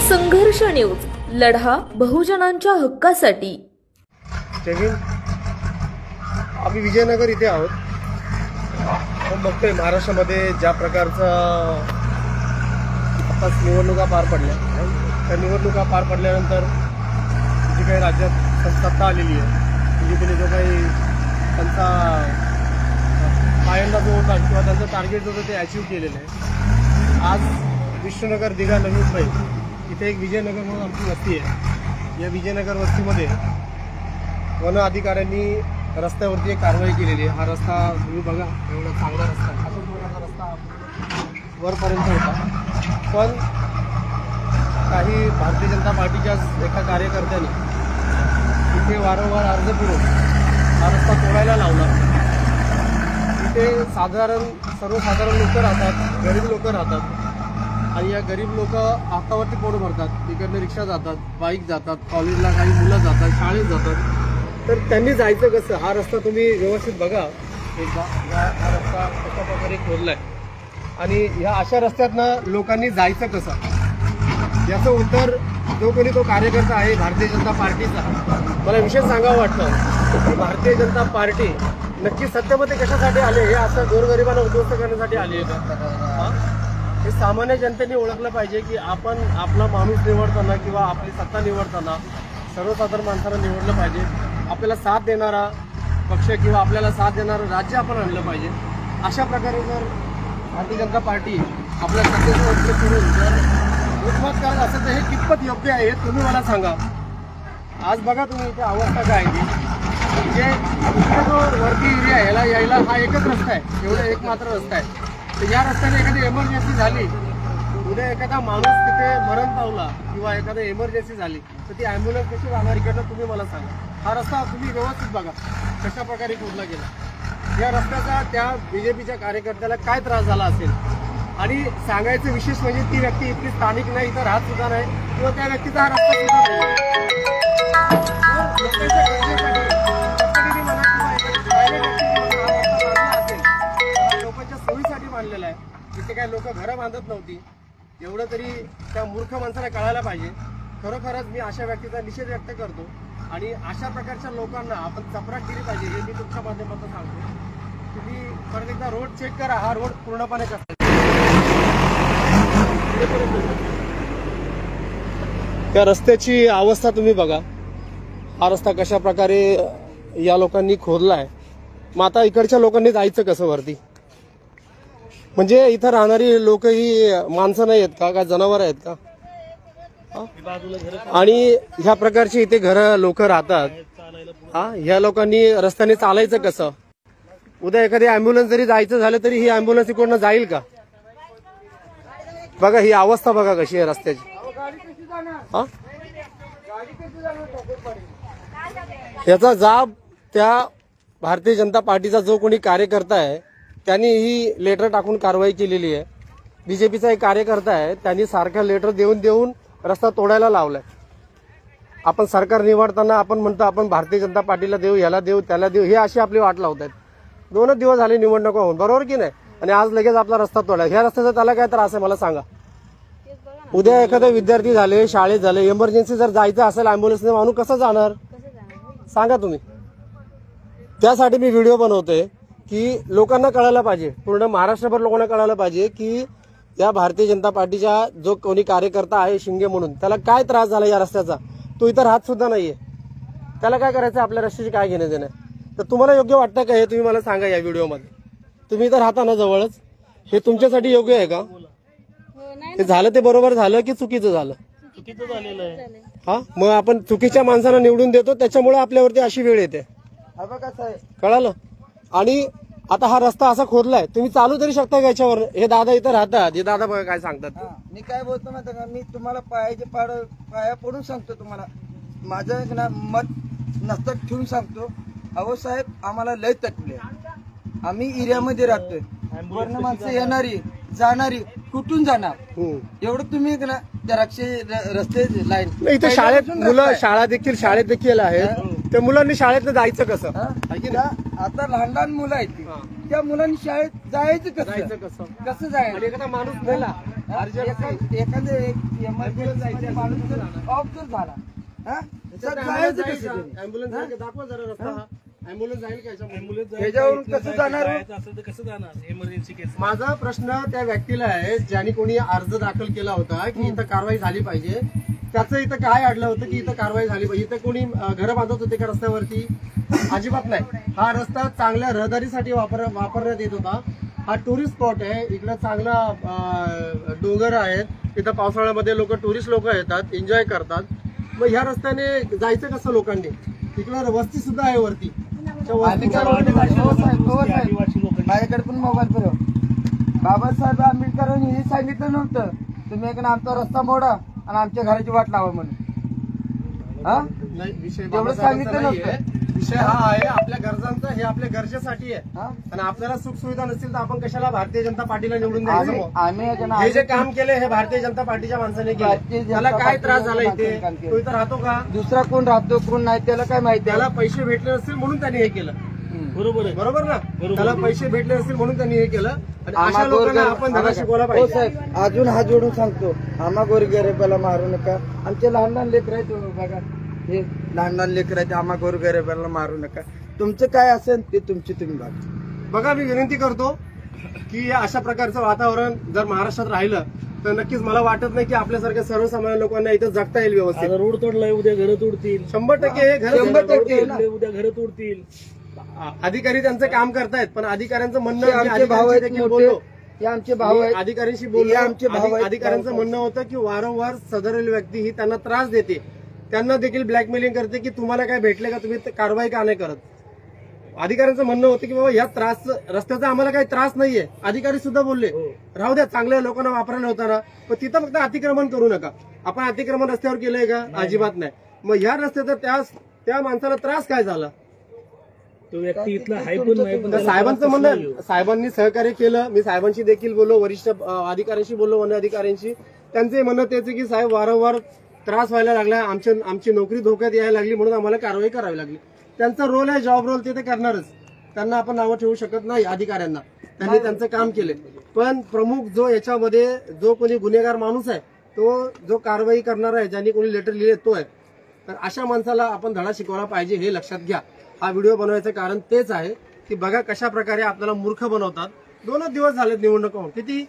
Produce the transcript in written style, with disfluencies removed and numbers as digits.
संघर्ष न्यूज, लढा बहुजनांच्या हक्कासाठी. जय हिंद. आम्ही विजयनगर इथे आहोत. आपण बघतोय महाराष्ट्रामध्ये ज्या प्रकारचा आताच निवडणुका पार पडल्या, त्या निवडणुका पार पडल्यानंतर जी काही राज्यात सत्ता आलेली आहे, म्हणजे जो काही त्यांचा पायंडा जो होता किंवा त्यांचं टार्गेट जो होतं ते अचीव्ह केलेलं आहे. आज विष्णुनगर, दिघा, नवी मुंबई इथे एक विजयनगर म्हणून आमची वस्ती आहे. या विजयनगर वस्तीमध्ये वन अधिकाऱ्यांनी रस्त्यावरती एक कारवाई केलेली आहे. हा रस्ता तुम्ही बघा, एवढा चांगला रस्ता, अशाच प्रकारचा रस्ता वरपर्यंत होता. पण काही भारतीय जनता पार्टीच्याच एका कार्यकर्त्याने इथे वारंवार अर्ज करून हा रस्ता तोडायला लावला. इथे सर्वसाधारण लोक राहतात, गरीब लोक राहतात आणि या गरीब लोक हातावरती पोट भरतात. तिकडनं रिक्षा जातात, बाईक जातात, कॉलेजला काही मुलं जातात, शाळेत जातात. तर त्यांनी जायचं कसं? हा रस्ता तुम्ही व्यवस्थित बघा. हा रस्ता कशा प्रकारे खोदलाय आणि ह्या अशा रस्त्यातनं लोकांनी जायचं कसं, याचं उत्तर जो कोणी तो कार्यकर्ता आहे भारतीय जनता पार्टीचा, मला विशेष सांगावं वाटतं की भारतीय जनता पार्टी नक्की सत्तेमध्ये कशासाठी आले? हे असं गोरगरिबांना उद्ध्वस्त करण्यासाठी आली आहे. हे सामान्य जनतेने ओळखलं पाहिजे की आपण आपला माणूस निवडताना किंवा आपली सत्ता निवडताना सर्वसाधारण माणसाला निवडलं पाहिजे. आपल्याला साथ देणारा पक्ष किंवा आपल्याला साथ देणारं राज्य आपण आणलं पाहिजे. अशा प्रकारे जर भारतीय जनता पार्टी आपल्या सत्तेचं वर्ष करून जर हुकूमत करत असेल तर हे कितपत योग्य आहे हे तुम्ही मला सांगा. आज बघा तुम्ही इथे अवस्था काय आहे. म्हणजे जो वरती एरिया आहे याला यायला हा एकच रस्ता आहे, एवढा एक मात्र रस्ता आहे. तर या रस्त्याने एखादी एमर्जन्सी झाली, उद्या एखादा माणूस तिथे मरण पावला किंवा एखादी एमर्जन्सी झाली तर ती ॲम्ब्युलन्स कशी जाणार इकडनं तुम्ही मला सांगा. हा रस्ता तुम्ही व्यवस्थित बघा कशा प्रकारे खोदला गेला. या रस्त्याचा त्या बीजेपीच्या कार्यकर्त्याला काय त्रास झाला असेल. आणि सांगायचं विशेष म्हणजे ती व्यक्ती इतकी स्थानिक नाही, इथं राहत सुद्धा नाही किंवा त्या व्यक्तीचा हा रस्ता सुद्धा नाही. लोकांच्या सोयीसाठी बांधलेला आहे. तिथे काय लोक घरं बांधत नव्हती, एवढं तरी त्या मूर्ख माणसाला कळायला पाहिजे. खरोखरच मी अशा व्यक्तीचा निषेध व्यक्त करतो आणि अशा प्रकारच्या लोकांना आपण चपराक दिली पाहिजे हे मी तुमच्या माध्यमातून सांगतो. तुम्ही परत एकदा रोड चेक करा, हा रोड पूर्णपणे कसा. त्या रस्त्याची अवस्था तुम्ही बघा. हा रस्ता कशा प्रकारे या लोकांनी खोदलाय. मग आता इकडच्या लोकांनी जायचं कसं वरती? म्हणजे इथं राहणारी लोक ही माणसं नाही आहेत का, काय जनावर आहेत का? आणि ह्या प्रकारची इथे घरं लोक राहतात. ह्या लोकांनी रस्त्याने चालायचं कसं? उद्या एखादी अँब्युलन्स जरी जायचं झालं तरी ही अँब्युलन्स इकडनं जाईल का? बघा ही अवस्था बघा कशी आहे रस्त्याची. याचा जाब त्या भारतीय जनता पार्टीचा जो कोणी कार्यकर्ता आहे त्यांनी ही लेटर टाकून कारवाई केलेली आहे. बीजेपीचा एक कार्यकर्ता आहे, त्यांनी सारख्या लेटर देऊन देऊन रस्ता तोडायला लावलाय. आपण सरकार निवडताना आपण म्हणतो आपण भारतीय जनता पार्टीला देऊ, याला देऊ, त्याला देऊ, हे अशी आपली वाट लावत आहेत. 2 दिवस झाले निवडणुका होऊन, बरोबर की नाही? आणि आज लगेच आपला रस्ता तोडला. ह्या रस्त्याचा त्याला काय त्रास आहे मला सांगा. उद्या एखादा विद्यार्थी झाले, शाळेत झाले, इमर्जन्सी जर जायचं असेल अँब्युलन्सने, माणूस कसं जाणार सांगा तुम्ही. त्यासाठी मी व्हिडिओ बनवतोय की लोकांना कळायला पाहिजे, पूर्ण महाराष्ट्रभर लोकांना कळायला पाहिजे की या भारतीय जनता पार्टीचा जो कोणी कार्यकर्ता आहे शिंगे म्हणून, त्याला काय त्रास झाला या रस्त्याचा. तो इतर राहत सुद्धा नाहीये, त्याला काय करायचं, आपल्या रस्त्याची काय घेणं देणं. तर तुम्हाला योग्य वाटतं का हे तुम्ही मला सांगा या व्हिडिओमध्ये. तुम्ही इथं राहता ना जवळच, हे तुमच्यासाठी योग्य आहे का? ते झालं ते बरोबर झालं की चुकीचं झालं? चुकीचं झालेलं आहे. हा, मग आपण चुकीच्या माणसाला निवडून देतो, त्याच्यामुळे आपल्यावरती अशी वेळ येते. कळालं? आणि आता हा रस्ता असा खोदलाय, तुम्ही चालू तरी शकता का याच्यावर? हे दादा इथं राहतात, हे दादा बघा काय सांगतात. मी काय बोलतो माहिती का, मी तुम्हाला पाया पडून सांगतो, तुम्हाला माझं मत नसतं ठेवून सांगतो. अहो साहेब, आम्हाला लय तकले, आम्ही एरियामध्ये राहतोय, वर्ण माणसं येणारी जाणारी कुठून जाणार एवढं तुम्ही त्या रस्ते लाईन. इथे शाळेत मुलं शाळेत देखील आहेत, त्या मुलांनी शाळेत जायचं कसं? आता लहान लहान मुलं आहेत त्या मुलांनी शाळेत जायचं जायचं कसं कसं कसं जायचं आणि एखादा माणूस मेला एखादं एमर्जन्सी माणूस जर ऑफ जर झाला हा तर जायचं कसं त्याने? ऍम्ब्युलन्स दाखवा जरा रस्ता हा ऍम्ब्युलन्स जाईल का याच्यामध्ये? ह्याच्यावरून कसं जाणार हो? असेल तर कसं जाणार इमर्जन्सी केस? माझा प्रश्न त्या व्यक्तीला आहे ज्याने कोणी अर्ज दाखल केला होता की इथं कारवाई झाली पाहिजे. त्याचं इथं काय अडलं होतं की इथं कारवाई झाली पाहिजे? इथं कोणी घरं बांधत होते का रस्त्यावरती? अजिबात नाही. हा रस्ता चांगल्या रहदारीसाठी वापरण्यात येत होता. हा टुरिस्ट स्पॉट आहे. इकडं चांगला डोंगर आहेत. इथं पावसाळ्यामध्ये टुरिस्ट लोक येतात, एन्जॉय करतात. मग ह्या रस्त्याने जायचं कसं लोकांनी? तिकडं वस्ती सुद्धा आहे वरती. त्या वस्तीच्या आदिवासी लोक माझ्याकडे पण मोबाईल फिरव. बाबासाहेब आंबेडकरांनी हे सांगितलं नव्हतं तुम्ही एक आमचा रस्ता मोडा आणि आमच्या घराची वाट लावा म्हणून. हा नाही, विषय तेवढं बाबासाहेबांचा सांगितलं नाहीये. विषय हा आहे आपल्या गरजांचा, हे आपल्या गरजेसाठी आहे. हा? आणि आपल्याला सुखसुविधा नसतील तर आपण कशाला भारतीय जनता पार्टीला निवडून द्यायचं मग? आम्ही हे जे काम केले हे भारतीय जनता पार्टीच्या माणसाने भारतीय केले. जनता त्याला काय त्रास झाला पार्टीच्या इथे? माणसाने काम केलं. तो इथं राहतो का? दुसरा कोण राहतो कोण नाही त्याला काय माहिती त्याला पैसे भेटले नसतील म्हणून त्यांनी हे केलं. बरोबर आहे. बरोबर ना? बरोबर. त्याला पैसे भेटले नसतील म्हणून त्यांनी हे केलं. आणि अशा आम्हा लोकांना गोरगरीब- आपण धडा शिकवला हो पाहिजे. साहेब अजून हात जोडून सांगतो आम्हा गोरगरिबाला मारू नका. आमचे लहान लहान लेकर आहेत बघा हे लहान लहान लेकर आहेत आम्हा गोरगरिबाला मारू नका. तुमचं काय असेल ते तुमची तुम्ही बघा. बघा मी विनंती करतो की या अशा प्रकारचं वातावरण जर महाराष्ट्रात राहिलं तर नक्कीच मला वाटत नाही की आपल्यासारख्या सर्वसामान्य लोकांना इथं जगता येईल व्यवस्थित. आता रोड तोडलाय, उद्या घरं तोडतील. 100% हे घर 100% ना. उद्या घरं तोडतील. अधिकारी त्यांचं काम करतायत पण अधिकाऱ्यांचं म्हणणं हे मी आमचे भाऊ अधिकाऱ्यांशी आहेत देखील मोठे बोललो. हे आमचे भाऊ मी आहेत अधिकाऱ्यांशी हे बोललो. आमचे भाऊ आहेत. अधिकाऱ्यांचं म्हणणं होतं की वारंवार सदरील व्यक्ती ही त्यांना त्रास देते, त्यांना देखील ब्लॅकमेलिंग करते की तुम्हाला काय भेटले का, तुम्ही कारवाई का नाही करत. अधिकाऱ्यांचं म्हणणं होतं की बाबा या रस्त्याचा आम्हाला काही त्रास नाहीये. अधिकारी सुद्धा बोलले राहू द्या, चांगल्या लोकांना वापरायला होता ना, पण तिथं फक्त अतिक्रमण करू नका. आपण अतिक्रमण रस्त्यावर केलंय का? अजिबात नाही. मग ह्या रस्त्याचा त्या माणसाला त्रास काय झाला? तो व्यक्ती इथला हाय पण नाही, पण तर साहेबांचं म्हणणं, साहेबांनी सहकार्य केलं. मी साहेबांशी देखील बोललो, वरिष्ठ अधिकाऱ्यांशी बोललो, वन अधिकाऱ्यांशी. त्यांचे म्हणणं तेच की साहेब वारंवार त्रास व्हायला लागला, आमची नोकरी धोक्यात यायला लागली म्हणून आम्हाला कारवाई करावी लागली. त्यांचा रोल आहे, जॉब रोल, ते करणारच. त्यांना आपण नावं ठेवू शकत नाही अधिकाऱ्यांना. त्यांनी त्यांचं काम केले. पण प्रमुख जो याच्यामध्ये जो कोणी गुन्हेगार माणूस आहे, तो जो कारवाई करणार आहे, ज्यांनी कोणी लेटर लिहिले तो आहे. तर अशा माणसाला आपण धडा शिकवला पाहिजे, हे लक्षात घ्या. हा व्हिडिओ बनवायचं कारण तेच आहे की बघा कशा प्रकारे आपल्याला मूर्ख बनवतात. 2 दिवस झालेत निवडणूक होऊन. किती